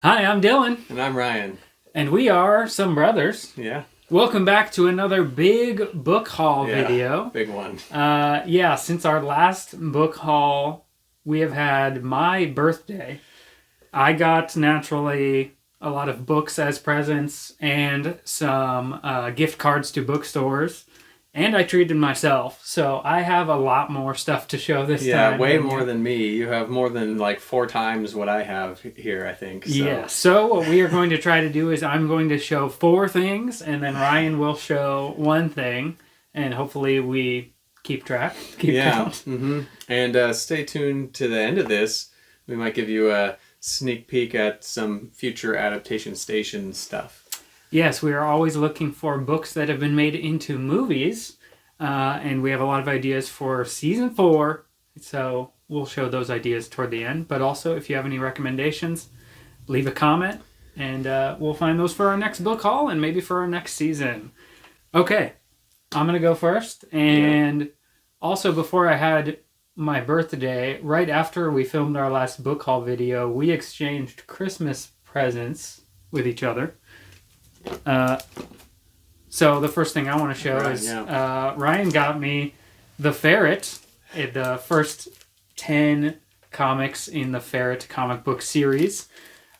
Hi, I'm Dylan, And I'm Ryan. and we are some brothers. Yeah. Welcome back to another big book haul Yeah. video. Big one. Since our last book haul, we have had my birthday. I got naturally a lot of books as presents and some gift cards to bookstores. And I treated myself, so I have a lot more stuff to show this Yeah, time. way more than me. You have more than like 4 times what I have here, I think. So. Yeah, so what we are going to try to do is I'm going to show 4 things, and then Ryan will show one thing, and hopefully we keep track. Keep count. Mm-hmm. And stay tuned to the end of this. We might give you a sneak peek at some future adaptation station stuff. Yes, we are always looking for books that have been made into movies, and we have a lot of ideas for season 4, so we'll show those ideas toward the end. But also, if you have any recommendations, leave a comment, and we'll find those for our next book haul and maybe for our next season. Okay, I'm going to go first. And also, before I had my birthday, right after we filmed our last book haul video, we exchanged Christmas presents with each other. So the first thing I want to show is Ryan got me The Ferret, the first 10 comics in the Ferret comic book series.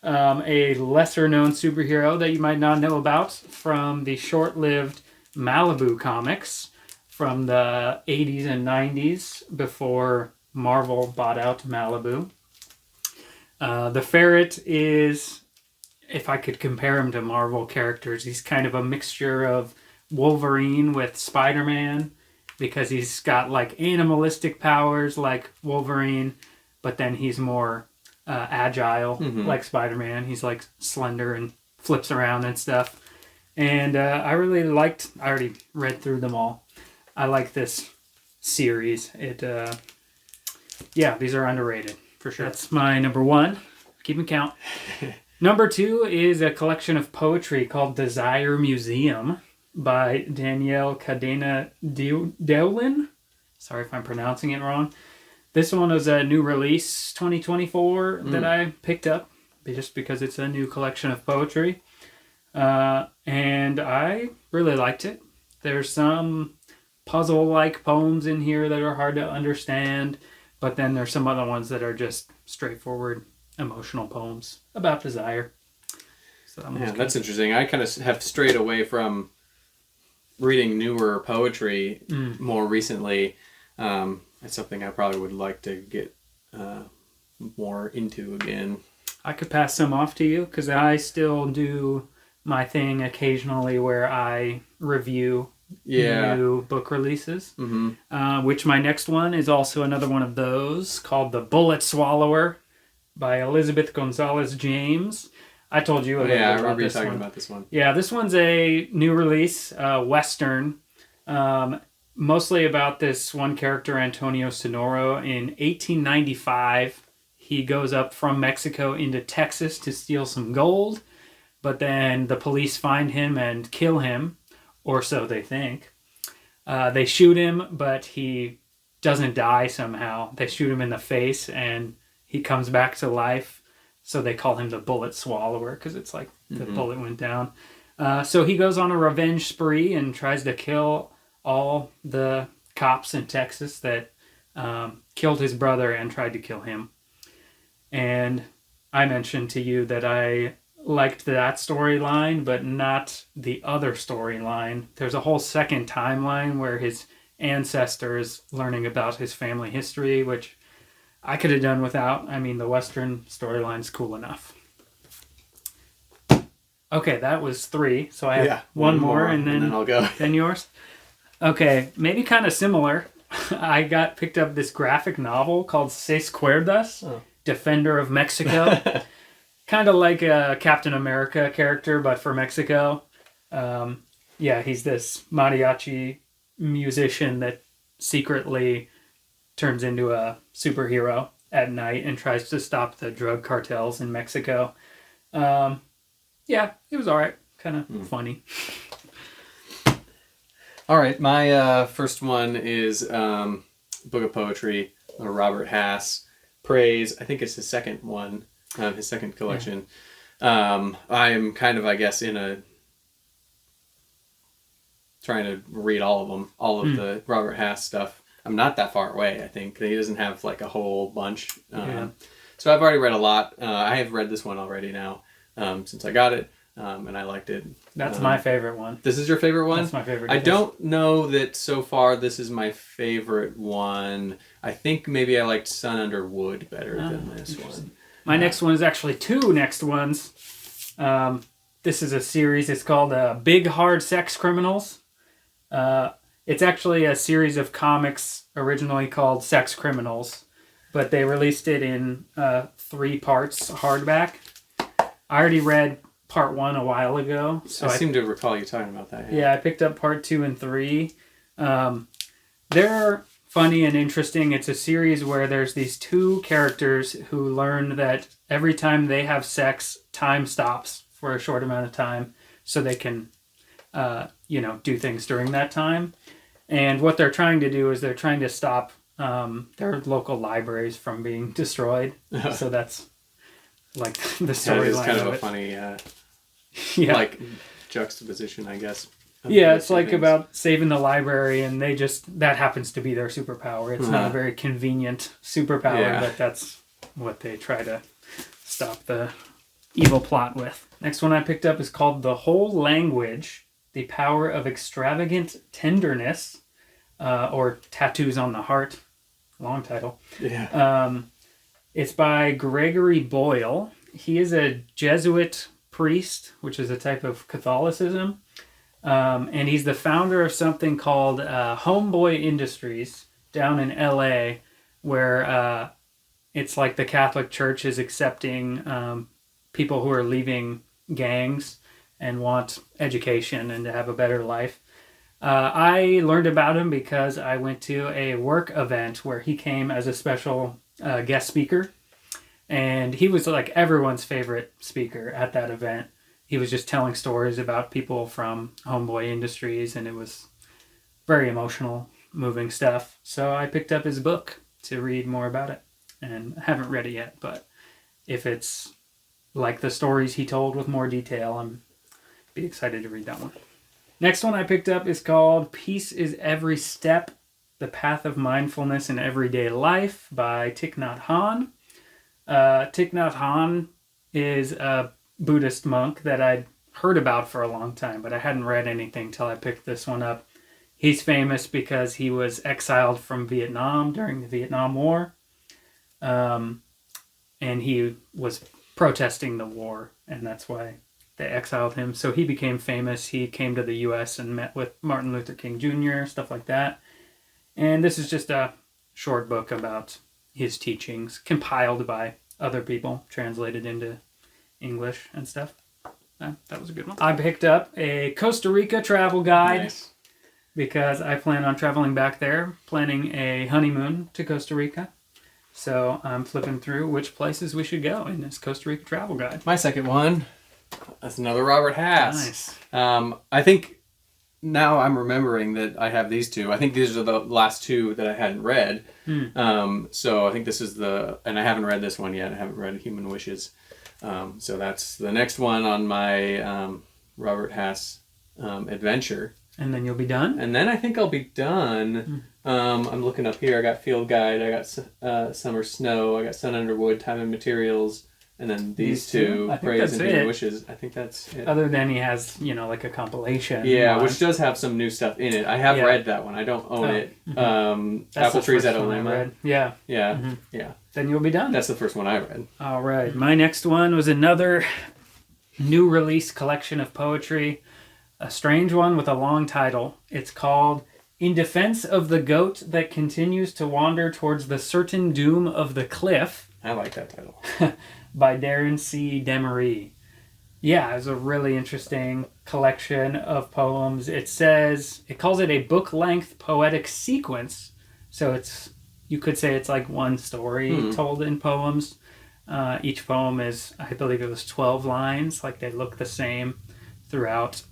A lesser-known superhero that you might not know about from the short-lived Malibu comics from the 80s and 90s before Marvel bought out Malibu. The Ferret is, if I could compare him to Marvel characters, he's kind of a mixture of Wolverine with Spider-Man because he's got like animalistic powers like Wolverine, but then he's more agile like Spider-Man. He's like slender and flips around and stuff. And I already read through them all. I like this series. These are underrated for sure. That's my number 1. Keep count. Number 2 is a collection of poetry called Desire Museum by Danielle Cadena Deulin. Sorry if I'm pronouncing it wrong. This one was a new release 2024 that I picked up just because it's a new collection of poetry. And I really liked it. There's some puzzle-like poems in here that are hard to understand, but then there's some other ones that are just straightforward emotional poems about desire. So that's interesting. I kind of have strayed away from reading newer poetry more recently. It's something I probably would like to get more into again. I could pass some off to you because I still do my thing occasionally where I review new book releases. Which my next one is also another one of those called The Bullet Swallower by Elizabeth Gonzalez James. I told you about I remember you talking about this one. Yeah, this one's a new release, Western. Mostly about this one character, Antonio Sonoro. In 1895, he goes up from Mexico into Texas to steal some gold, but then the police find him and kill him, or so they think. They shoot him, but he doesn't die somehow. They shoot him in the face, and he comes back to life, so they call him the Bullet Swallower, because it's like the bullet went down. So he goes on a revenge spree and tries to kill all the cops in Texas that killed his brother and tried to kill him. And I mentioned to you that I liked that storyline, but not the other storyline. There's a whole second timeline where his ancestor is learning about his family history, which I could have done without. I mean, the Western storyline's cool enough. Okay, that was 3. So I have one more, and then I'll go. Then yours. Okay, maybe kind of similar. I picked up this graphic novel called Seis Cuerdas, Defender of Mexico. Kind of like a Captain America character, but for Mexico. He's this mariachi musician that secretly turns into a superhero at night and tries to stop the drug cartels in Mexico. It was alright. Kind of funny. All right, my first one is book of poetry, Robert Hass, Praise. I think it's his second one, his second collection. I am kind of, I guess, trying to read all of them, all of the Robert Hass stuff. I'm not that far away, I think. He doesn't have like a whole bunch. So I've already read a lot. I have read this one already now since I got it, and I liked it. That's my favorite one. This is your favorite one? That's my favorite. I don't know that so far this is my favorite one. I think maybe I liked Sun Under Wood better than this one. My next one is actually two next ones. This is a series. It's called Big Hard Sex Criminals. It's actually a series of comics originally called Sex Criminals, but they released it in 3 parts hardback. I already read part 1 a while ago. So I seem to recall you talking about that. Yeah, I picked up part 2 and 3. They're funny and interesting. It's a series where there's these 2 characters who learn that every time they have sex, time stops for a short amount of time so they can, do things during that time. And what they're trying to do is they're trying to stop their local libraries from being destroyed. So that's like the storyline. It's kind of a funny, like juxtaposition, I guess. Yeah, it's like about saving the library, and that happens to be their superpower. It's not a very convenient superpower, but that's what they try to stop the evil plot with. Next one I picked up is called The Whole Language, The Power of Extravagant Tenderness, or Tattoos on the Heart. Long title. Yeah. It's by Gregory Boyle. He is a Jesuit priest, which is a type of Catholicism. And he's the founder of something called Homeboy Industries down in LA, where it's like the Catholic Church is accepting people who are leaving gangs and want education and to have a better life. I learned about him because I went to a work event where he came as a special guest speaker, and he was like everyone's favorite speaker at that event. He was just telling stories about people from Homeboy Industries, and it was very emotional, moving stuff. So I picked up his book to read more about it, and I haven't read it yet, but if it's like the stories he told with more detail, I'm be excited to read that one. Next one I picked up is called Peace is Every Step, The Path of Mindfulness in Everyday Life by Thich Nhat Hanh. Thich Nhat Hanh is a Buddhist monk that I'd heard about for a long time, but I hadn't read anything till I picked this one up. He's famous because he was exiled from Vietnam during the Vietnam War, and he was protesting the war, and that's why they exiled him. So he became famous. He came to the U.S. and met with Martin Luther King Jr., stuff like that. And this is just a short book about his teachings, compiled by other people, translated into English and stuff. That was a good one. I picked up a Costa Rica travel guide because I plan on traveling back there, planning a honeymoon to Costa Rica. So I'm flipping through which places we should go in this Costa Rica travel guide. My second one, that's another Robert Hass. Nice. I think now I'm remembering that I have these 2. I think these are the last 2 that I hadn't read. So I think this is and I haven't read this one yet. I haven't read Human Wishes. So that's the next one on my Robert Hass adventure. And then you'll be done? And then I think I'll be done. I'm looking up here. I got Field Guide. I got Summer Snow. I got Sun Under Wood, Time and Materials. And then these 2, Praise and Human Wishes. I think that's it. Other than he has, like a compilation. Yeah, which does have some new stuff in it. I have read that one. I don't own it. Apple Trees at Olema. Yeah. Yeah. Yeah. Then you'll be done. That's the first one I read. All right. My next one was another new release collection of poetry. A strange one with a long title. It's called In Defense of the Goat That Continues to Wander Towards the Certain Doom of the Cliff. I like that title. By Darren C. Demery. Yeah, it's a really interesting collection of poems. It calls it a book-length poetic sequence. So you could say it's like one story told in poems. Each poem is, I believe it was 12 lines. Like they look the same throughout.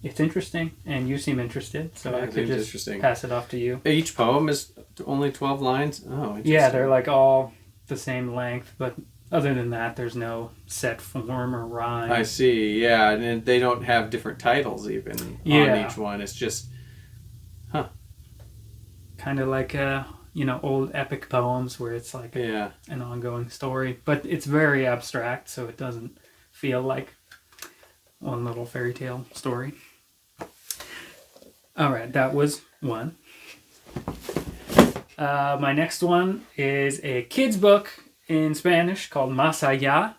It's interesting, and you seem interested, so I could just pass it off to you. Each poem is only 12 lines? Oh, interesting. Yeah, they're like all the same length, but other than that, there's no set form or rhyme. I see. Yeah, and they don't have different titles even on each one. It's just, kind of like old epic poems where it's like an ongoing story, but it's very abstract, so it doesn't feel like one little fairy tale story. All right, that was one. My next one is a kid's book in Spanish called Más Allá.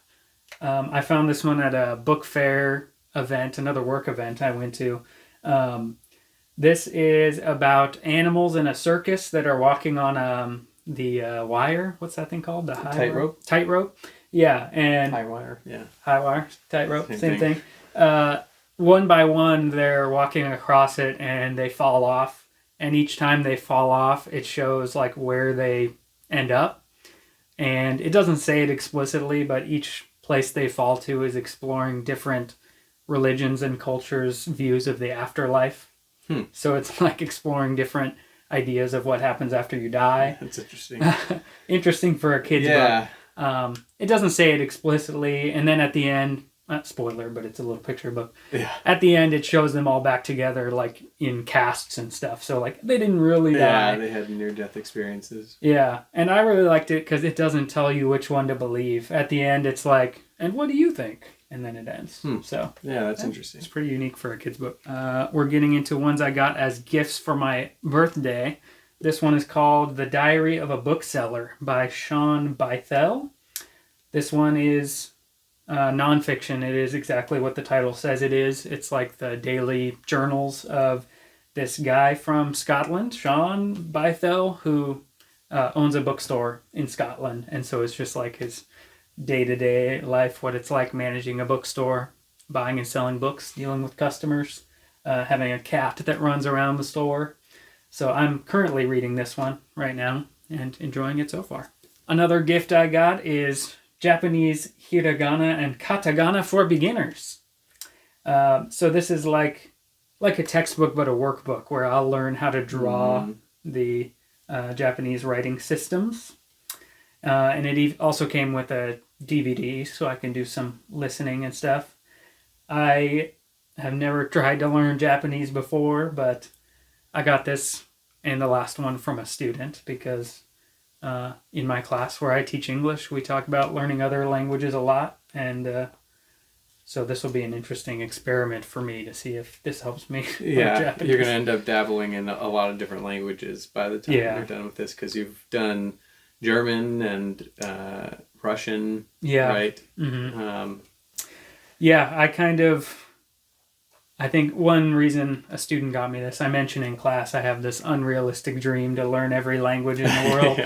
I found this one at a book fair event, another work event I went to. This is about animals in a circus that are walking on the wire. What's that thing called? The tightrope. Tightrope. Yeah, and high wire. Yeah, high wire, tightrope, same thing. 'Thing. One by one, they're walking across it, and they fall off. And each time they fall off, it shows like where they end up. And it doesn't say it explicitly, but each place they fall to is exploring different religions and cultures' views of the afterlife. So it's like exploring different ideas of what happens after you die. That's interesting. Interesting for a kid's book. It doesn't say it explicitly, and then at the end, not spoiler, but it's a little picture book. Yeah. At the end, it shows them all back together, like in casts and stuff. So like they didn't really die. Yeah, they had near-death experiences. Yeah, and I really liked it because it doesn't tell you which one to believe. At the end, it's like, and what do you think? And then it ends. So yeah, that's interesting. It's pretty unique for a kid's book. We're getting into ones I got as gifts for my birthday. This one is called The Diary of a Bookseller by Sean Bythell. This one is nonfiction. It is exactly what the title says it is. It's like the daily journals of this guy from Scotland, Sean Bythell, who owns a bookstore in Scotland. And so it's just like his day-to-day life, what it's like managing a bookstore, buying and selling books, dealing with customers, having a cat that runs around the store. So I'm currently reading this one right now and enjoying it so far. Another gift I got is Japanese hiragana and katakana for beginners. So this is like a textbook but a workbook where I'll learn how to draw the Japanese writing systems. And it also came with a DVD, so I can do some listening and stuff. I have never tried to learn Japanese before, but I got this and the last one from a student because in my class where I teach English, we talk about learning other languages a lot, and so this will be an interesting experiment for me to see if this helps me. Yeah, you're going to end up dabbling in a lot of different languages by the time you're done with this, because you've done German and Russian, right? Mm-hmm. I think one reason a student got me this, I mentioned in class, I have this unrealistic dream to learn every language in the world.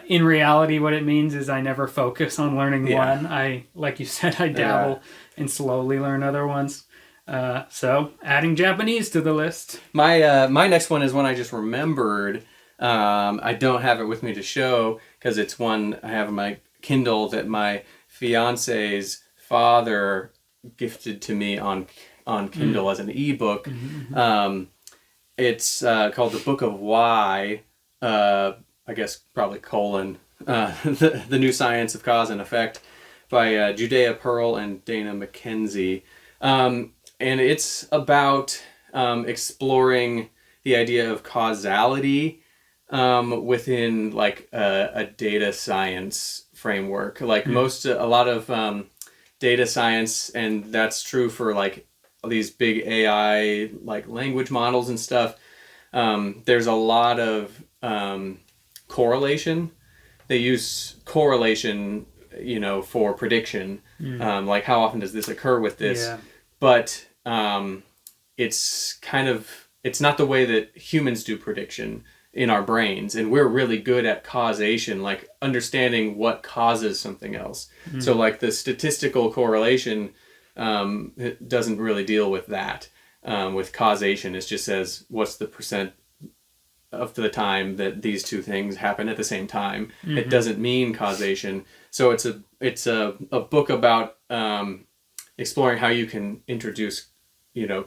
In reality, what it means is I never focus on learning one. Like you said, I dabble and slowly learn other ones. So adding Japanese to the list. My next one is one I just remembered. I don't have it with me to show because it's one I have on my Kindle that my fiance's father gifted to me on Kindle as an ebook. It's called The Book of Why, I guess probably colon, the New Science of Cause and Effect by Judea Pearl and Dana McKenzie. And it's about exploring the idea of causality within like a data science framework. Like a lot of data science, and that's true for like these big AI like language models and stuff. There's a lot of correlation. They use correlation, for prediction. Like how often does this occur with this? Yeah. But it's not the way that humans do prediction in our brains, and we're really good at causation, like understanding what causes something else. So like the statistical correlation it doesn't really deal with that. With causation, it just says what's the percent of the time that these two things happen at the same time. It doesn't mean causation. So it's a book about exploring how you can introduce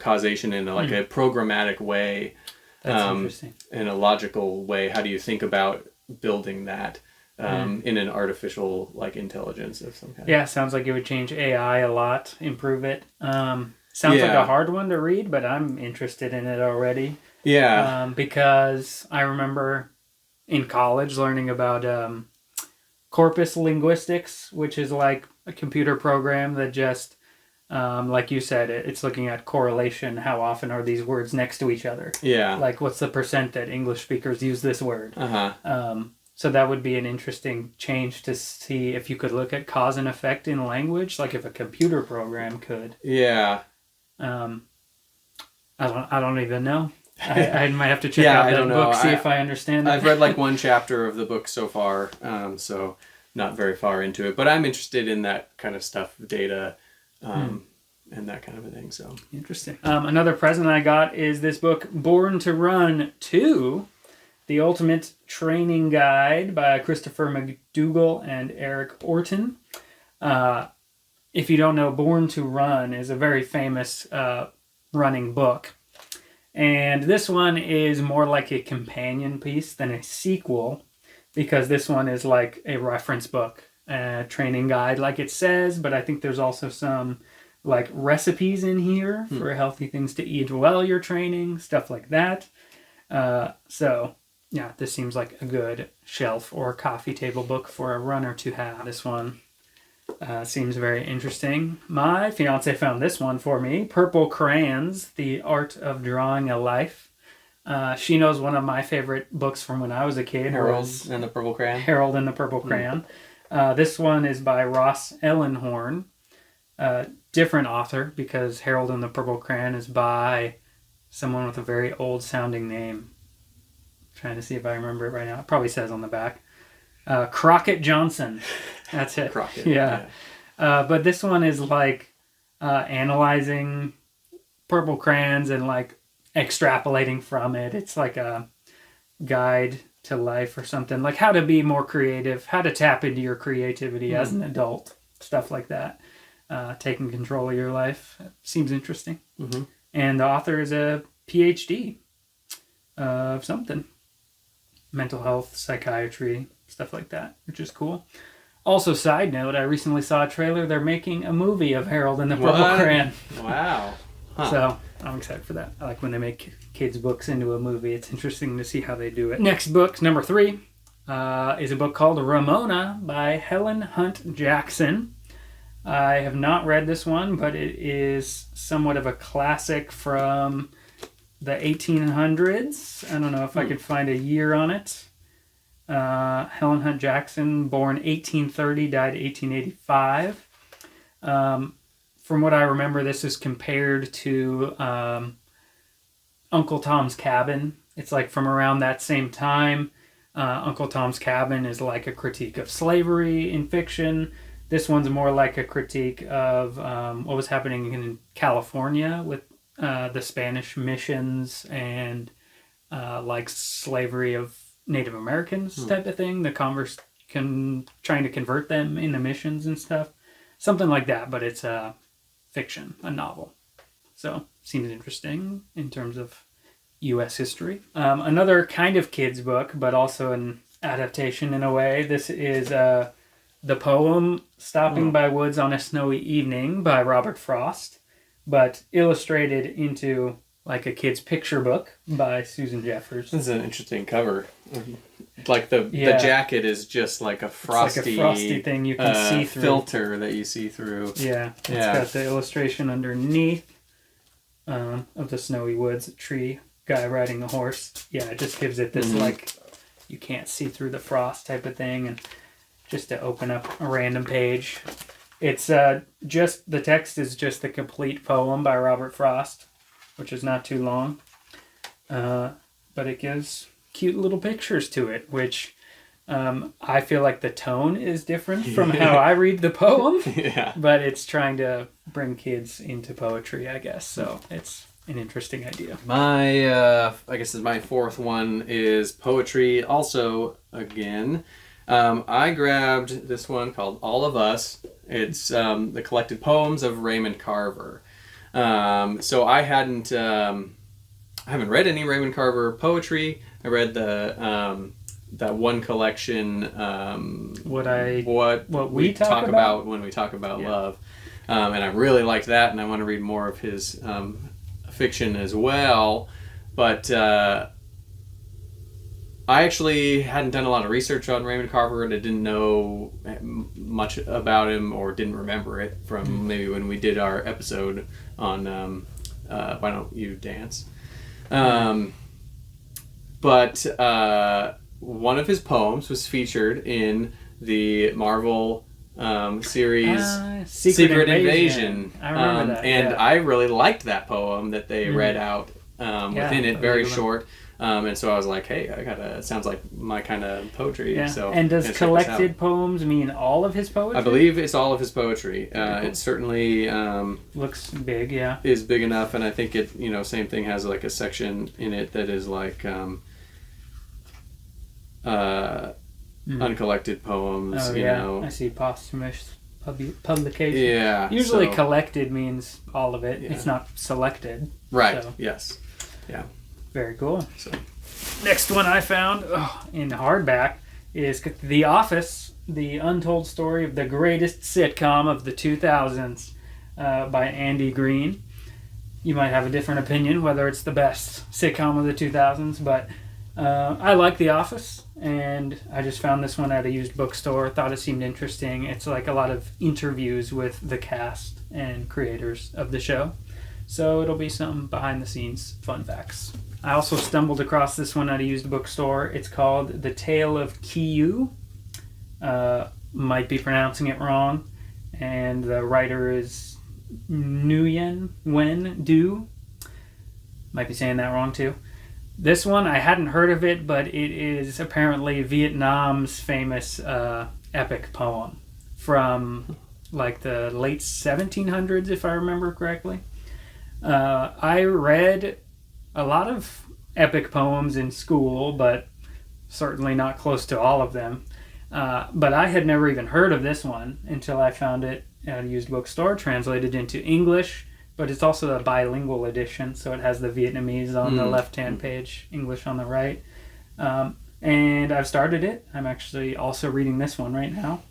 causation in a programmatic way. That's interesting. In a logical way. How do you think about building that? in an artificial like intelligence of some kind. Yeah, sounds like it would change AI a lot, improve it. Sounds like a hard one to read, but I'm interested in it already. Yeah. Because I remember in college learning about corpus linguistics, which is like a computer program that just, like you said, it's looking at correlation. How often are these words next to each other? Yeah. Like, what's the percent that English speakers use this word? So that would be an interesting change to see if you could look at cause and effect in language, like if a computer program could. Yeah. I don't even know. I might have to check out that book, see if I understand it. I've read like one chapter of the book so far, so not very far into it. But I'm interested in that kind of stuff, data, and that kind of a thing. So interesting. Another present I got is this book, Born to Run 2, The Ultimate Training Guide by Christopher McDougall and Eric Orton. If you don't know, Born to Run is a very famous running book. And this one is more like a companion piece than a sequel, because this one is like a reference book, a training guide like it says, but I think there's also some like recipes in here for healthy things to eat while you're training, stuff like that. So yeah, this seems like a good shelf or coffee table book for a runner to have. This one seems very interesting. My fiance found this one for me, Purple Crayons, The Art of Drawing a Life. She knows one of my favorite books from when I was a kid. Harold and the Purple Crayon. Harold and the Purple Crayon. This one is by Ross Ellenhorn. Different author, because Harold and the Purple Crayon is by someone with a very old sounding name. I'm trying to see if I remember it right now. It probably says on the back. Crockett Johnson. That's it. Crockett. Yeah. But this one is like analyzing purple crayons and like extrapolating from it. It's like a guide to life or something. Like how to be more creative, how to tap into your creativity as an adult. Stuff like that. Taking control of your life. Seems interesting. Mm-hmm. And the author is a PhD of something. Mental health, psychiatry, stuff like that, which is cool. Also, side note, I recently saw a trailer. They're making a movie of Harold and the Purple Crayon. Wow. Huh. So I'm excited for that. I like when they make kids' books into a movie. It's interesting to see how they do it. Next book, number 3, is a book called Ramona by Helen Hunt Jackson. I have not read this one, but it is somewhat of a classic from the 1800s. I don't know if I could find a year on it. Helen Hunt Jackson, born 1830, died 1885. From what I remember, this is compared to Uncle Tom's Cabin. It's like from around that same time. Uncle Tom's Cabin is like a critique of slavery in fiction. This one's more like a critique of what was happening in California with the Spanish missions and like slavery of Native Americans type of thing. The trying to convert them into missions and stuff. Something like that, but it's a fiction, a novel. So, seems interesting in terms of U.S. history. Another kind of kids book, but also an adaptation in a way. This is the poem Stopping by Woods on a Snowy Evening by Robert Frost, but illustrated into like a kid's picture book by Susan Jeffers. This is an interesting cover. Like the jacket is just like a frosty, it's like a frosty thing you can see through. Filter that you see through. Yeah, it's got the illustration underneath of the snowy woods, a tree, guy riding a horse. Yeah, it just gives it this like you can't see through the frost type of thing. And just to open up a random page, it's just the text is just the complete poem by Robert Frost, which is not too long, but it gives cute little pictures to it, which I feel like the tone is different from how I read the poem, but it's trying to bring kids into poetry, I guess, so it's an interesting idea. My, I guess my fourth one is poetry, also, again. I grabbed this one called All of Us. It's the collected poems of Raymond Carver. So I haven't read any Raymond Carver poetry. I read the that one collection. What we talk about when we talk about love, and I really liked that, and I want to read more of his fiction as well, but. I actually hadn't done a lot of research on Raymond Carver, and I didn't know much about him or didn't remember it from maybe when we did our episode on Why Don't You Dance. But one of his poems was featured in the Marvel series Secret Invasion. I remember that. And I really liked that poem that they read out within it, very short. And so I was like, hey, it sounds like my kind of poetry. Yeah. So, and does collected poems mean all of his poetry? I believe it's all of his poetry. It certainly looks big, yeah. Is big enough, and I think it, same thing, has like a section in it that is like uncollected poems. I see posthumous publication. Yeah. Usually collected means all of it. Yeah. It's not selected. Right. So. Yes. Yeah. Very cool. So, next one I found in hardback is The Office, the untold story of the greatest sitcom of the 2000s by Andy Green. You might have a different opinion whether it's the best sitcom of the 2000s, but I like The Office, and I just found this one at a used bookstore. Thought it seemed interesting. It's like a lot of interviews with the cast and creators of the show. So it'll be some behind-the-scenes fun facts. I also stumbled across this one at a used bookstore. It's called The Tale of Kiyu. Might be pronouncing it wrong. And the writer is Nguyen Nguyen Du. Might be saying that wrong too. This one, I hadn't heard of it, but it is apparently Vietnam's famous epic poem from like the late 1700s, if I remember correctly. I read a lot of epic poems in school, but certainly not close to all of them. But I had never even heard of this one until I found it at a used bookstore, translated into English, but it's also a bilingual edition, so it has the Vietnamese on the left-hand page, English on the right. And I've started it. I'm actually also reading this one right now.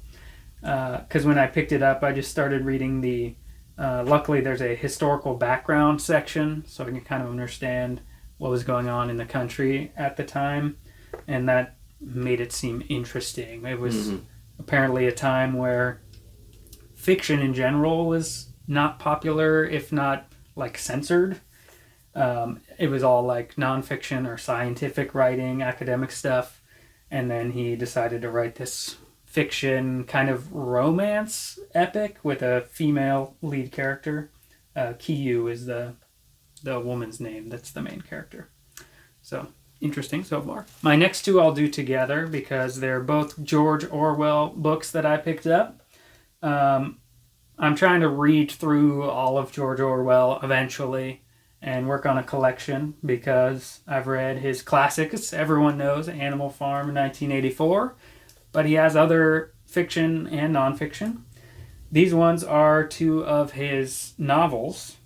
Because when I picked it up, I just started reading the... luckily, there's a historical background section, so I can kind of understand what was going on in the country at the time, and that made it seem interesting. It was apparently a time where fiction in general was not popular, if not like censored. It was all like nonfiction or scientific writing, academic stuff, and then he decided to write this fiction kind of romance epic with a female lead character. Kiyu is the woman's name that's the main character. So interesting so far. My next two I'll do together because they're both George Orwell books that I picked up. I'm trying to read through all of George Orwell eventually and work on a collection because I've read his classics. Everyone knows Animal Farm 1984. But he has other fiction and nonfiction. These ones are two of his novels.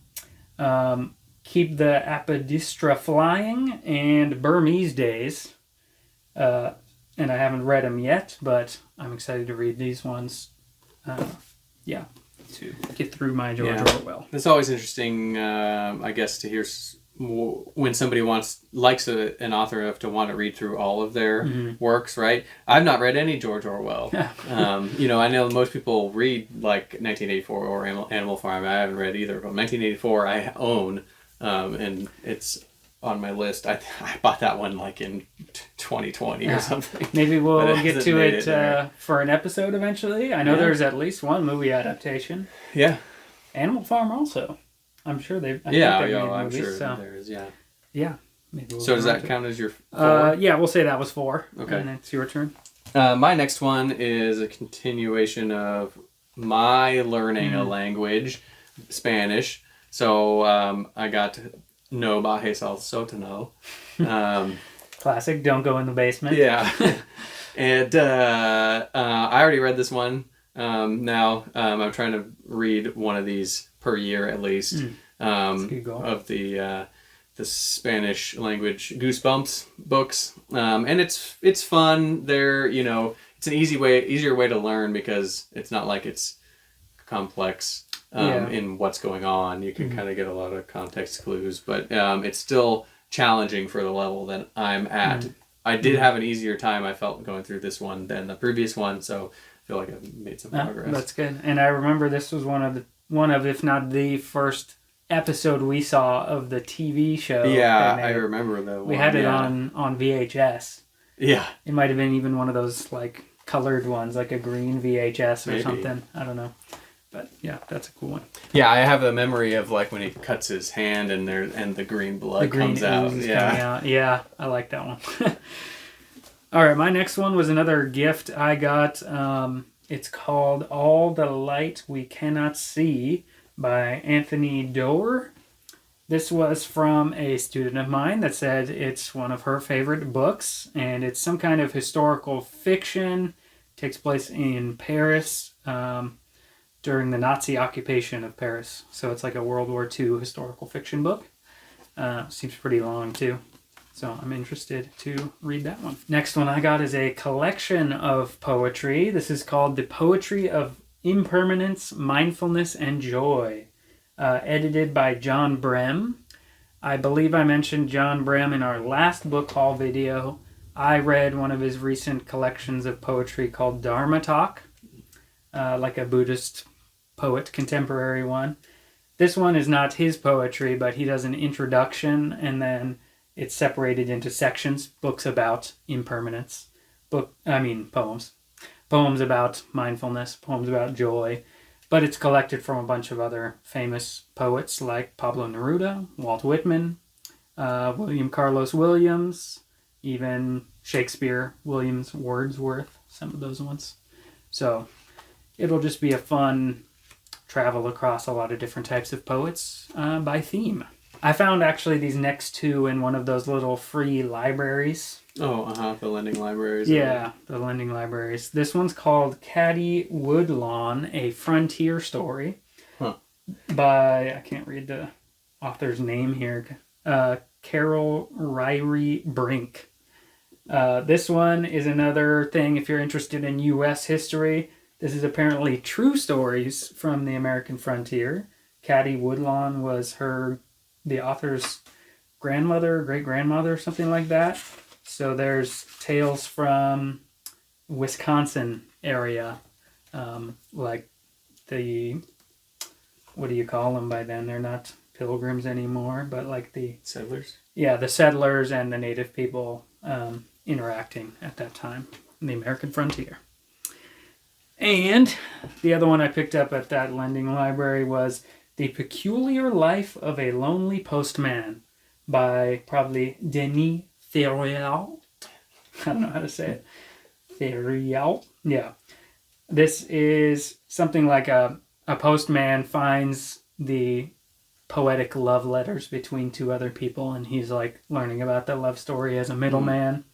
Keep the Apodistra Flying and Burmese Days. And I haven't read them yet, but I'm excited to read these ones. To get through my George Orwell. It's always interesting, I guess, to hear when somebody likes an author enough to want to read through all of their works, right? I've not read any George Orwell. I know most people read like 1984 or Animal Farm. I haven't read either of them. 1984 I own, and it's on my list. I bought that one like in 2020 or something. Maybe we'll get to it for an episode eventually. I know there's at least one movie adaptation. Yeah. Animal Farm also. I'm sure they've I'm movies, sure so. there is, Yeah. Maybe so does that count as your 4? Yeah, we'll say that was 4. Okay. And it's your turn. My next one is a continuation of my learning a language, Spanish. So I got No Bajes al Sótano. Classic, don't go in the basement. Yeah. And I already read this one. Now I'm trying to read one of these per year at least. That's a good goal. Of the the Spanish language Goosebumps books, and it's fun. They're it's an easier way to learn because it's not like it's complex in what's going on. You can kind of get a lot of context clues, but it's still challenging for the level that I'm at. I did have an easier time, I felt, going through this one than the previous one, so I feel like I've made some progress. That's good. And I remember this was one of, if not the first episode we saw of the TV show. Yeah, I remember that one. We had it on VHS. Yeah. It might have been even one of those like colored ones, like a green VHS or something. I don't know. But yeah, that's a cool one. Yeah, I have a memory of like when he cuts his hand and the green blood comes out. Yeah. Yeah, I like that one. All right, my next one was another gift I got. It's called All the Light We Cannot See by Anthony Doerr. This was from a student of mine that said it's one of her favorite books, and it's some kind of historical fiction. It takes place in Paris during the Nazi occupation of Paris. So it's like a World War II historical fiction book. Seems pretty long too. So I'm interested to read that one. Next one I got is a collection of poetry. This is called The Poetry of Impermanence, Mindfulness, and Joy. Edited by John Brehm. I believe I mentioned John Brehm in our last book haul video. I read one of his recent collections of poetry called Dharma Talk, like a Buddhist poet, contemporary one. This one is not his poetry, but he does an introduction, and then it's separated into sections, books about impermanence, poems. Poems about mindfulness, poems about joy, but it's collected from a bunch of other famous poets like Pablo Neruda, Walt Whitman, William Carlos Williams, even Shakespeare, Williams, Wordsworth, some of those ones. So it'll just be a fun travel across a lot of different types of poets by theme. I found actually these next two in one of those little free libraries. The lending libraries. Yeah, the lending libraries. This one's called Caddy Woodlawn, A Frontier Story by, I can't read the author's name here, Carol Ryrie Brink. This one is another thing if you're interested in U.S. history. This is apparently true stories from the American frontier. Caddy Woodlawn was the author's grandmother, great-grandmother, something like that. So there's tales from Wisconsin area, like the, what do you call them by then? They're not pilgrims anymore, but like the... Settlers? Yeah, the settlers and the native people interacting at that time in the American frontier. And the other one I picked up at that lending library was The Peculiar Life of a Lonely Postman by probably Denis Theriault. I don't know how to say it. Theriault? Yeah. This is something like a postman finds the poetic love letters between two other people, and he's like learning about the love story as a middleman.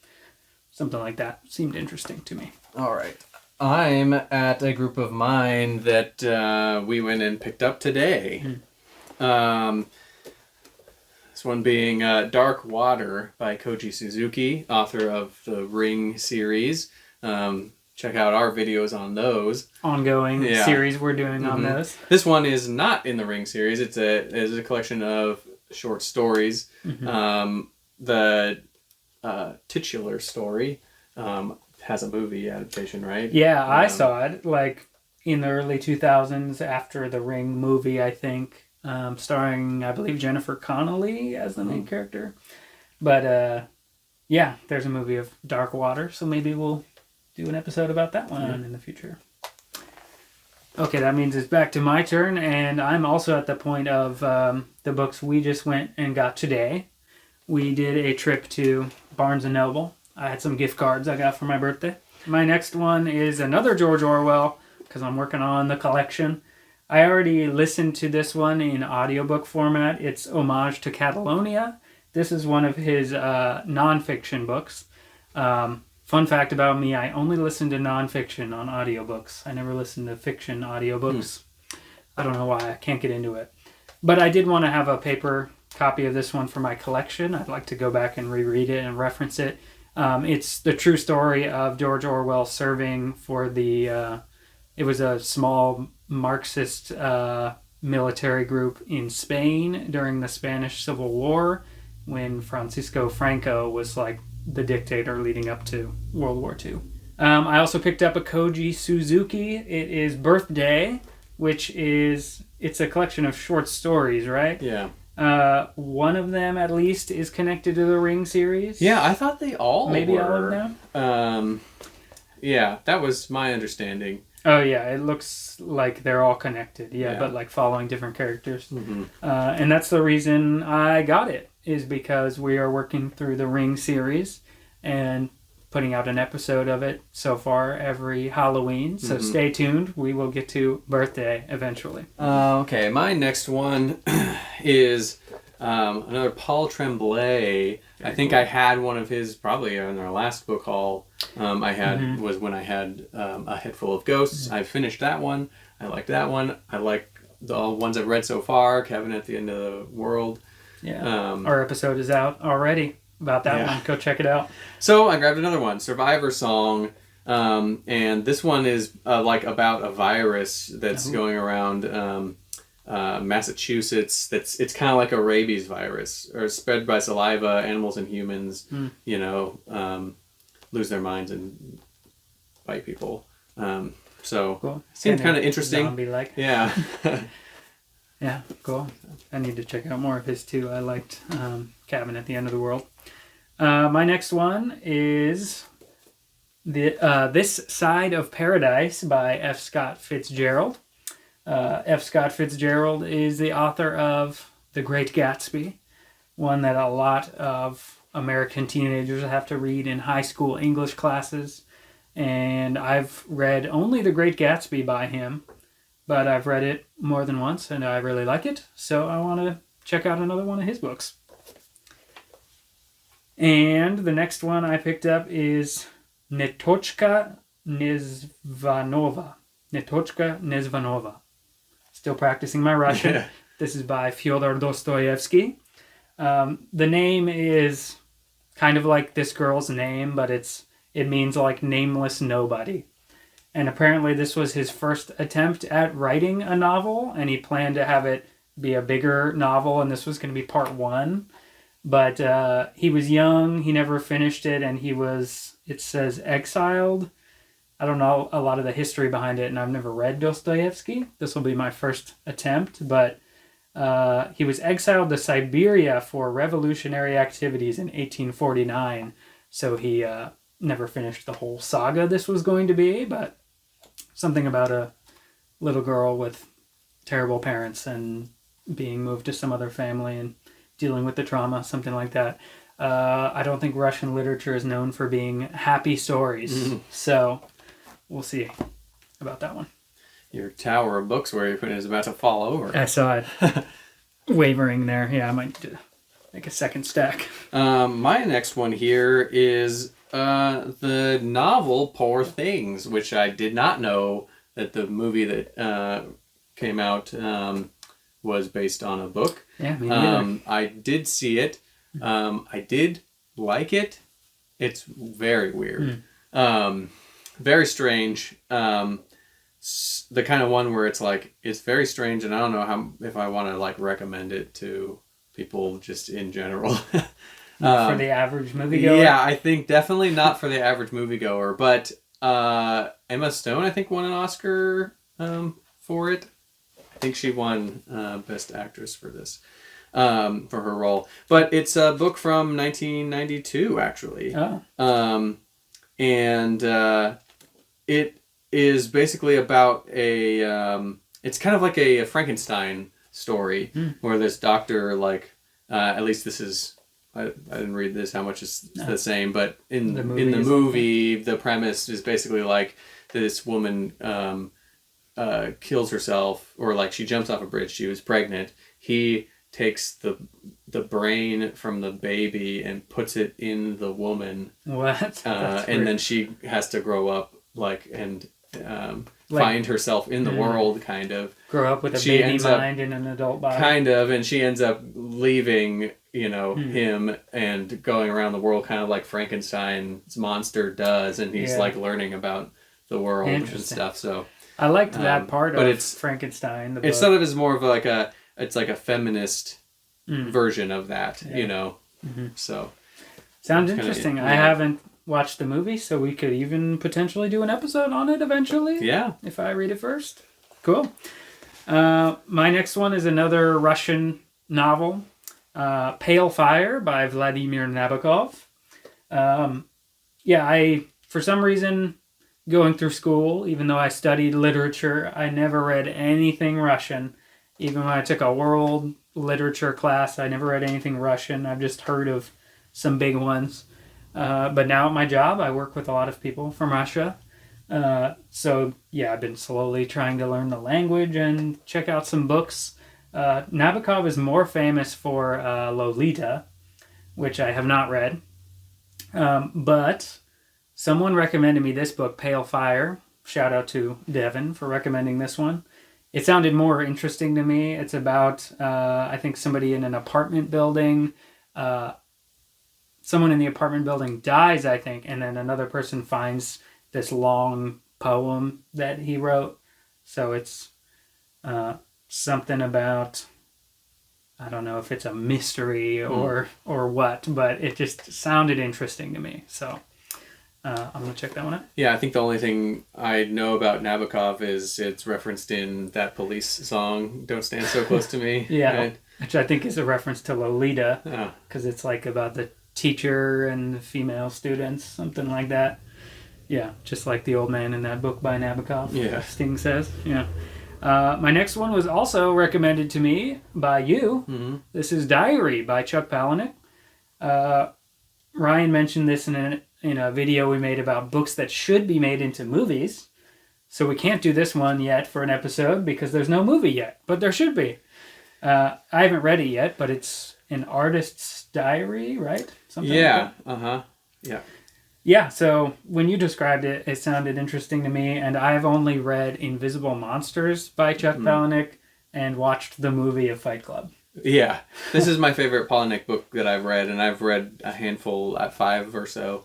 Something like that. Seemed interesting to me. All right. I'm at a group of mine that we went and picked up today. This one being Dark Water by Koji Suzuki, author of the Ring series. Check out our videos on those. Ongoing series we're doing on those. This one is not in the Ring series. It's a collection of short stories. The titular story has a movie adaptation, right? Yeah, I saw it like in the early 2000s after the Ring movie, I think, starring, I believe, Jennifer Connelly as the main character. But yeah, there's a movie of Dark Water, so maybe we'll do an episode about that one in the future. Okay, that means it's back to my turn, and I'm also at the point of the books we just went and got today. We did a trip to Barnes & Noble. I had some gift cards I got for my birthday. My next one is another George Orwell, because I'm working on the collection. I already listened to this one in audiobook format. It's Homage to Catalonia. This is one of his nonfiction books. Fun fact about me, I only listen to nonfiction on audiobooks. I never listen to fiction audiobooks. I don't know why. I can't get into it. But I did want to have a paper copy of this one for my collection. I'd like to go back and reread it and reference it. It's the true story of George Orwell serving for it was a small Marxist military group in Spain during the Spanish Civil War when Francisco Franco was like the dictator leading up to World War II. I also picked up a Koji Suzuki. It is Birthday, it's a collection of short stories, right? Yeah. One of them, at least, is connected to the Ring series. Yeah, I thought they all Maybe were. all of them? Yeah, that was my understanding. Oh, yeah, it looks like they're all connected, yeah. But like following different characters. Mm-hmm. And that's the reason I got it, is because we are working through the Ring series and putting out an episode of it so far every Halloween. So stay tuned. We will get to Birthday eventually. Okay, my next one is another Paul Tremblay. I think I had one of his probably in our last book haul. Was when I had A Head Full of Ghosts. I finished that one. I liked that one. I like the ones I've read so far. Cabin at the End of the World. Yeah. Our episode is out already about that one. Go check it out. So I grabbed another one, Survivor Song. And this one is like about a virus that's going around Massachusetts. It's kind of like a rabies virus, or spread by saliva. Animals and humans, lose their minds and bite people. So cool. Seemed kind of interesting. Zombie-like. Yeah. Yeah, cool. I need to check out more of his too. I liked Cabin at the End of the World. My next one is This Side of Paradise by F. Scott Fitzgerald. F. Scott Fitzgerald is the author of The Great Gatsby, one that a lot of American teenagers have to read in high school English classes. And I've read only The Great Gatsby by him, but I've read it more than once and I really like it. So I want to check out another one of his books. And the next one I picked up is Netochka Nezvanova. Netochka Nezvanova. Still practicing my Russian. This is by Fyodor Dostoevsky. The name is kind of like this girl's name, but it means like nameless nobody. And apparently this was his first attempt at writing a novel, and he planned to have it be a bigger novel, and this was going to be part 1. But he was young, he never finished it, and he was, it says, exiled. I don't know a lot of the history behind it, and I've never read Dostoevsky. This will be my first attempt, but he was exiled to Siberia for revolutionary activities in 1849, so he never finished the whole saga this was going to be, but something about a little girl with terrible parents and being moved to some other family and dealing with the trauma, something like that. I don't think Russian literature is known for being happy stories, so we'll see about that one. Your tower of books where you're putting is about to fall over. I saw it wavering there. Yeah, I might make a second stack. My next one here is the novel Poor Things, which I did not know that the movie that came out was based on a book. Yeah, me neither. I did see it. I did like it. It's very weird. Very strange. The kind of one where it's like, it's very strange, and I don't know if I want to like recommend it to people just in general. For the average moviegoer? Yeah, I think definitely not for the average moviegoer. But Emma Stone, I think, won an Oscar for it. I think she won Best Actress for this, for her role. But it's a book from 1992, actually. Oh. And it is basically about it's kind of like a Frankenstein story, where this doctor, like, at least this is, I didn't read this, how much is the same, but in the movie, the premise is basically like this woman kills herself, or like she jumps off a bridge. She was pregnant. He takes the brain from the baby and puts it in the woman. What? And then she has to grow up, like, and find herself in the world, kind of. Grow up with a She baby ends up- mind in an adult body. Kind of, and she ends up leaving, him and going around the world kind of like Frankenstein's monster does, and he's like learning about the world and stuff. So I liked that part but of it's Frankenstein. The it's book. sort of as more of like a feminist version of that, So Sounds kinda- interesting. yeah. I haven't watched the movie, so we could even potentially do an episode on it eventually. Yeah. If I read it first. Cool. My next one is another Russian novel, Pale Fire by Vladimir Nabokov. For some reason, going through school, even though I studied literature, I never read anything Russian. Even when I took a world literature class, I never read anything Russian. I've just heard of some big ones. But now at my job, I work with a lot of people from Russia. I've been slowly trying to learn the language and check out some books. Nabokov is more famous for Lolita, which I have not read. But someone recommended me this book, Pale Fire. Shout out to Devin for recommending this one. It sounded more interesting to me. It's about, I think, somebody in an apartment building. Someone in the apartment building dies, I think, and then another person finds this long poem that he wrote. So it's something about, I don't know if it's a mystery or what, but it just sounded interesting to me. So I'm going to check that one out. Yeah, I think the only thing I know about Nabokov is it's referenced in that Police song, Don't Stand So Close to Me. Yeah, Right? which I think is a reference to Lolita, Oh. because it's like about the teacher and the female students, something like that. Yeah, just like the old man in that book by Nabokov. Yeah. Sting says. Yeah. My next one was also recommended to me by you. Mm-hmm. This is Diary by Chuck Palahniuk. Ryan mentioned this in a video we made about books that should be made into movies. So we can't do this one yet for an episode because there's no movie yet, but there should be. I haven't read it yet, but it's an artist's diary, right? Something like that. Yeah. Yeah, so when you described it, it sounded interesting to me, and I've only read Invisible Monsters by Chuck Palahniuk and watched the movie of Fight Club. Yeah. This is my favorite Palahniuk book that I've read, and I've read a handful at 5 or so.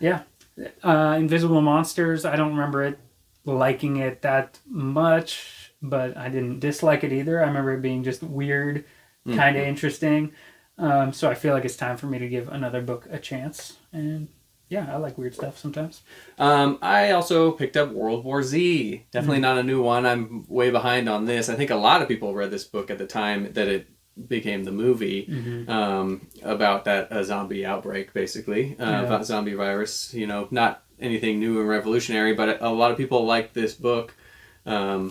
Yeah. Invisible Monsters, I don't remember liking it that much, but I didn't dislike it either. I remember it being just weird, kind of interesting. So I feel like it's time for me to give another book a chance. And yeah, I like weird stuff sometimes. I also picked up World War Z. Definitely not a new one. I'm way behind on this. I think a lot of people read this book at the time that it became the movie, about that zombie outbreak, basically, about zombie virus. Not anything new and revolutionary, but a lot of people liked this book at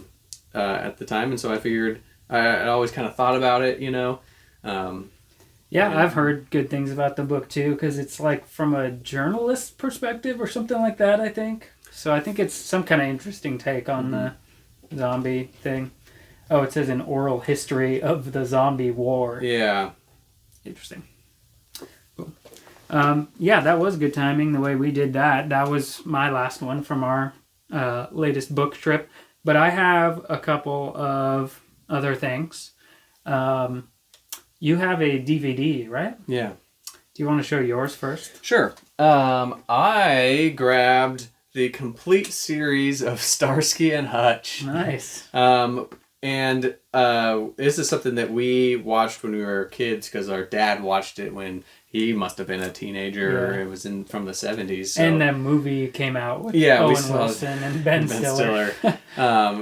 the time, and so I figured I always kind of thought about it, Yeah, I've heard good things about the book too, because it's like from a journalist perspective or something like that, I think. So I think it's some kind of interesting take on the zombie thing. Oh, it says an oral history of the zombie war. Yeah. Interesting. Cool. Yeah, that was good timing the way we did that. That was my last one from our latest book trip. But I have a couple of other things. You have a DVD, right? Yeah. Do you want to show yours first? Sure. I grabbed the complete series of Starsky and Hutch. Nice. And this is something that we watched when we were kids because our dad watched it when he must have been a teenager. Yeah. It was from the 70s. So. And that movie came out with we Owen saw Wilson and Ben Stiller.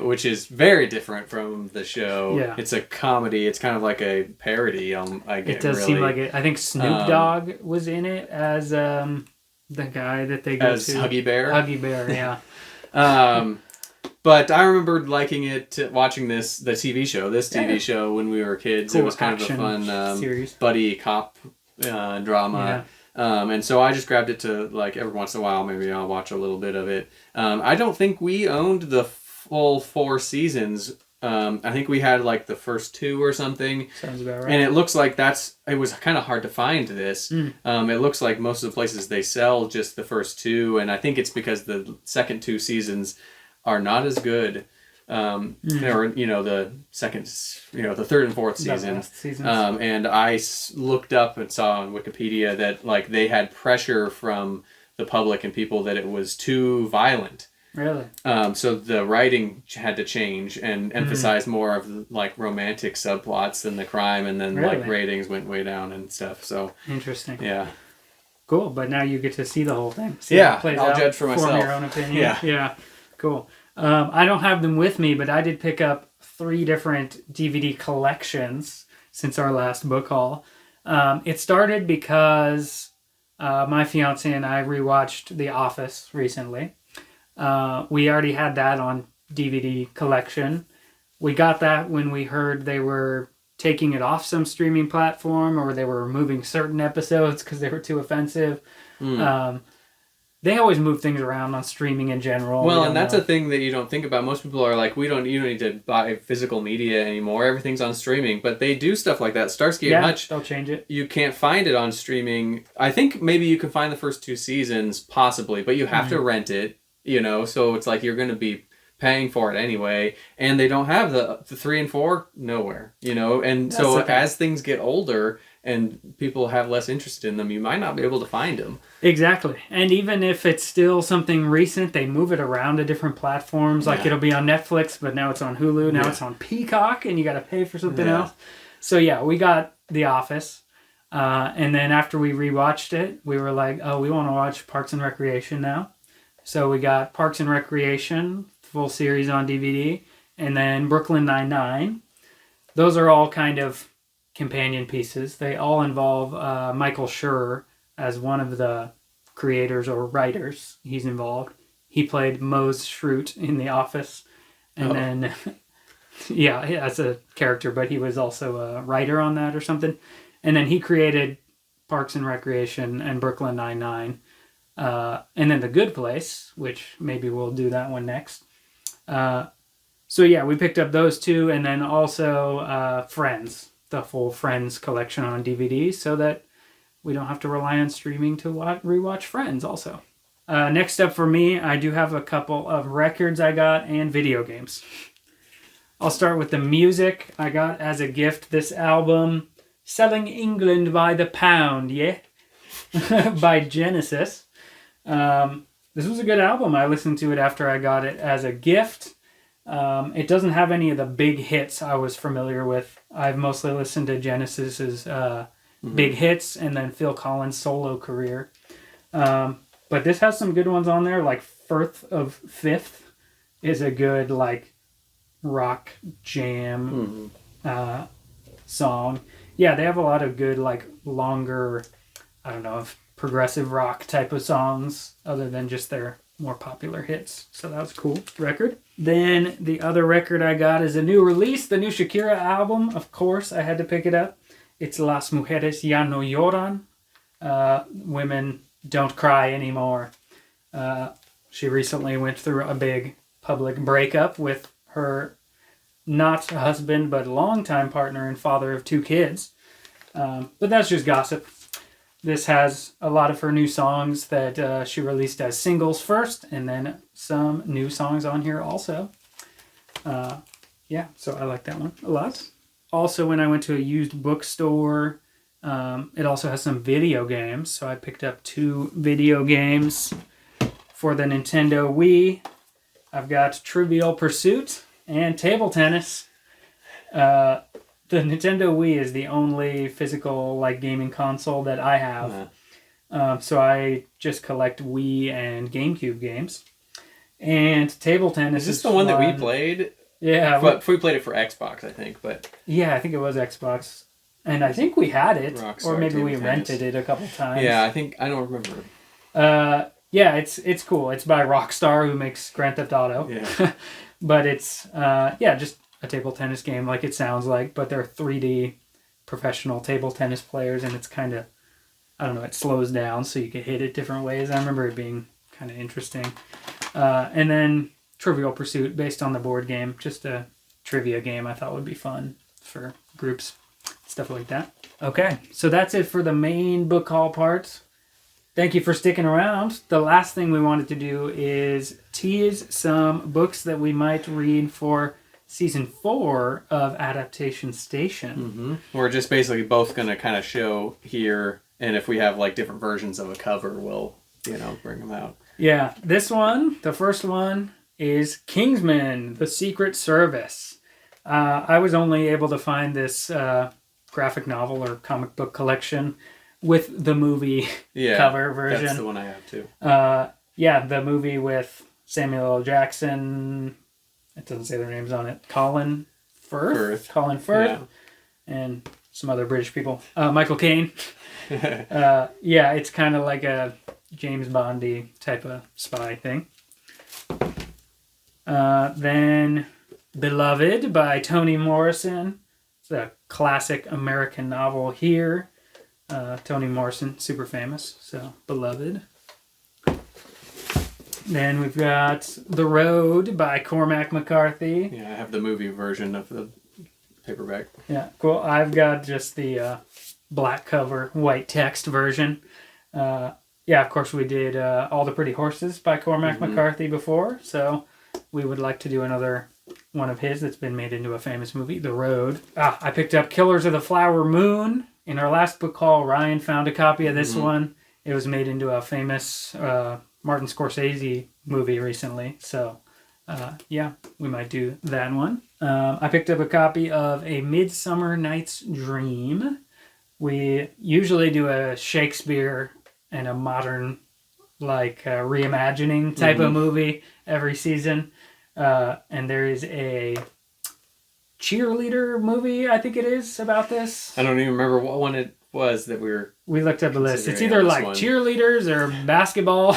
Which is very different from the show. Yeah. It's a comedy. It's kind of like a parody. It does seem like it. I think Snoop Dogg was in it as the guy that they go as to. Huggy Bear. Huggy Bear, yeah. But I remember liking it, watching the TV show when we were kids. Cool It was kind of a fun series. buddy cop drama. Yeah. And so I just grabbed it to, like, every once in a while, maybe I'll watch a little bit of it. I don't think we owned the full 4 seasons. I think we had, like, the first 2 or something. Sounds about right. And it looks like it was kind of hard to find this. It looks like most of the places they sell just the first 2, and I think it's because the second 2 seasons are not as good. Or the second, the third and fourth season. And I looked up and saw on Wikipedia that like they had pressure from the public and people that it was too violent. Really? So the writing had to change and emphasize more of like romantic subplots than the crime, and then like ratings went way down and stuff. So interesting. Yeah. Cool, but now you get to see the whole thing. See how it plays I'll judge for myself. Form your own opinion. Yeah. Cool. I don't have them with me, but I did pick up 3 different DVD collections since our last book haul. It started because my fiance and I rewatched The Office recently. We already had that on DVD collection. We got that when we heard they were taking it off some streaming platform, or they were removing certain episodes because they were too offensive. They always move things around on streaming in general. Well, and that's a thing that you don't think about. Most people are like, you don't need to buy physical media anymore. Everything's on streaming. But they do stuff like that. Starsky and Hutch, they'll change it. You can't find it on streaming. I think maybe you can find the first 2 seasons, possibly, but you have to rent it, so it's like you're going to be paying for it anyway. And they don't have the 3 and 4 nowhere, And that's so as things get older and people have less interest in them, you might not be able to find them. Exactly. And even if it's still something recent, they move it around to different platforms. Like it'll be on Netflix, but now it's on Hulu. Now it's on Peacock, and you got to pay for something else. So we got The Office. And then after we rewatched it, we were like, oh, we want to watch Parks and Recreation now. So we got Parks and Recreation, full series on DVD. And then Brooklyn Nine-Nine. Those are all kind of companion pieces. They all involve Michael Schur as one of the creators or writers. He's involved. He played Mose Schrute in The Office. And then, as a character, but he was also a writer on that or something. And then he created Parks and Recreation and Brooklyn Nine-Nine. And then The Good Place, which maybe we'll do that one next. We picked up those 2, and then also Friends, the full Friends collection on DVD, so that we don't have to rely on streaming to rewatch Friends also. Next up for me, I do have a couple of records I got and video games. I'll start with the music. I got as a gift this album, Selling England by the Pound, by Genesis. This was a good album. I listened to it after I got it as a gift. It doesn't have any of the big hits I was familiar with. I've mostly listened to Genesis's big hits and then Phil Collins' solo career. But this has some good ones on there, like Firth of Fifth is a good rock jam song. Yeah, they have a lot of good longer, progressive rock type of songs other than just their more popular hits. So that was a cool record. Then the other record I got is a new release, the new Shakira album. Of course, I had to pick it up. It's Las Mujeres Ya No Lloran. Women don't cry anymore. She recently went through a big public breakup with her not husband, but longtime partner and father of 2 kids. But that's just gossip. This has a lot of her new songs that she released as singles first, and then some new songs on here also. So I like that one a lot. Also, when I went to a used bookstore, it also has some video games. So I picked up 2 video games for the Nintendo Wii. I've got Trivial Pursuit and Table Tennis. The Nintendo Wii is the only physical gaming console that I have. So I just collect Wii and GameCube games. And table tennis is this the one that we played? Yeah. But we played it for Xbox, I think. But yeah, I think it was Xbox. And I think we had it. Rockstar or maybe we rented it a couple times. Yeah, I don't remember. Yeah, it's cool. It's by Rockstar, who makes Grand Theft Auto. Yeah. But it's just a table tennis game like it sounds like, but they're 3D professional table tennis players, and it's kind of, it slows down so you can hit it different ways. I remember it being kind of interesting. And then Trivial Pursuit, based on the board game, just a trivia game I thought would be fun for groups, stuff like that. Okay, so that's it for the main book haul part. Thank you for sticking around. The last thing we wanted to do is tease some books that we might read for season 4 of Adaptation Station. We're just basically both going to kind of show here, and if we have like different versions of a cover, we'll, bring them out. Yeah, this one, the first one, is Kingsman, The Secret Service. I was only able to find this graphic novel or comic book collection with the movie cover version. That's the one I have too. The movie with Samuel L. Jackson. It doesn't say their names on it. Colin Firth. And some other British people. Michael Caine. It's kind of like a James Bondy type of spy thing. Then Beloved by Toni Morrison. It's a classic American novel here. Toni Morrison, super famous, so Beloved. Then we've got The Road by Cormac McCarthy. Yeah, I have the movie version of the paperback. Yeah, cool. I've got just the black cover, white text version. Of course we did All the Pretty Horses by Cormac McCarthy before, so we would like to do another one of his that's been made into a famous movie, The Road. I picked up Killers of the Flower Moon. In our last book haul, Ryan found a copy of this one. It was made into a famous Martin Scorsese movie recently. So, we might do that one. I picked up a copy of A Midsummer Night's Dream. We usually do a Shakespeare and a modern, reimagining type of movie every season. And there is a cheerleader movie, I think it is, about this. I don't even remember what one it was that we looked up the list. It's either cheerleaders or basketball.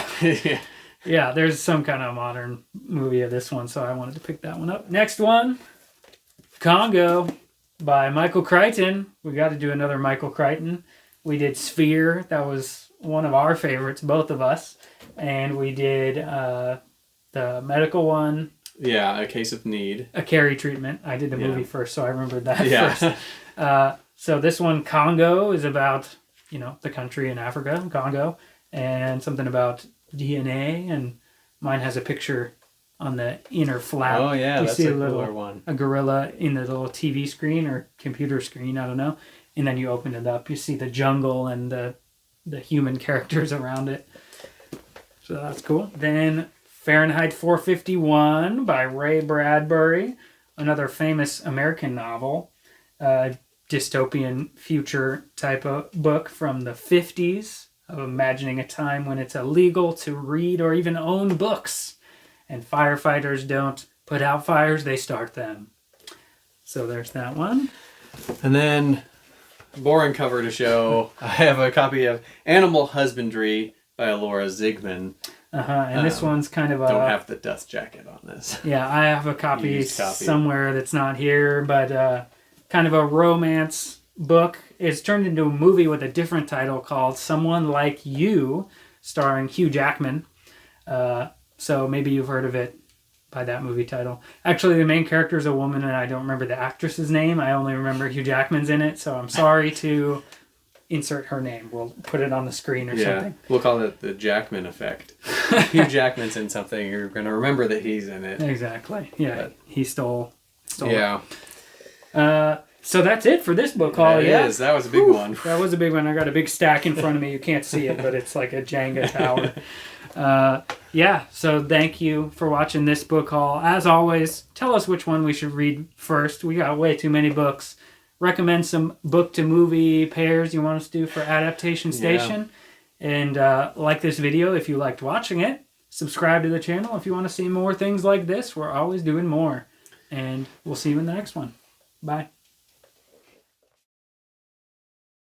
Yeah, there's some kind of modern movie of this one, so I wanted to pick that one up. Next one, Congo by Michael Crichton. We got to do another Michael Crichton. We did Sphere. That was one of our favorites, both of us. And we did the medical one. Yeah, A Case of Need. A Carrie Treatment. I did the movie first, so I remembered that first. So this one, Congo, is about, the country in Africa, Congo, and something about DNA, and mine has a picture on the inner flap. Oh, yeah, you that's see a cooler one. A gorilla in the little TV screen or computer screen, I don't know, and then you open it up, you see the jungle and the human characters around it. So that's cool. Then Fahrenheit 451 by Ray Bradbury, another famous American novel, dystopian future type of book from the 50s, of imagining a time when it's illegal to read or even own books, and firefighters don't put out fires, they start them. So there's that one. And then, boring cover to show, I have a copy of Animal Husbandry by Laura Zigman. And this one's kind of a... Don't have the dust jacket on this. Yeah, I have a copy somewhere that's not here, but kind of a romance book. It's turned into a movie with a different title called Someone Like You, starring Hugh Jackman. So maybe you've heard of it by that movie title. Actually, the main character is a woman, and I don't remember the actress's name. I only remember Hugh Jackman's in it, so I'm sorry to... insert her name. We'll put it on the screen or something. We'll call it the Jackman effect. Hugh Jackman's in something, you're going to remember that he's in it. Exactly. Yeah, but he stole yeah. it. So that's it for this book haul. That was a big one. That was a big one. I got a big stack in front of me. You can't see it, but it's like a Jenga tower. So thank you for watching this book haul. As always, tell us which one we should read first. We got way too many books. Recommend some book to movie pairs you want us to do for Adaptation Station. And like this video if you liked watching it. Subscribe to the channel if you want to see more things like this. We're always doing more. And we'll see you in the next one. Bye.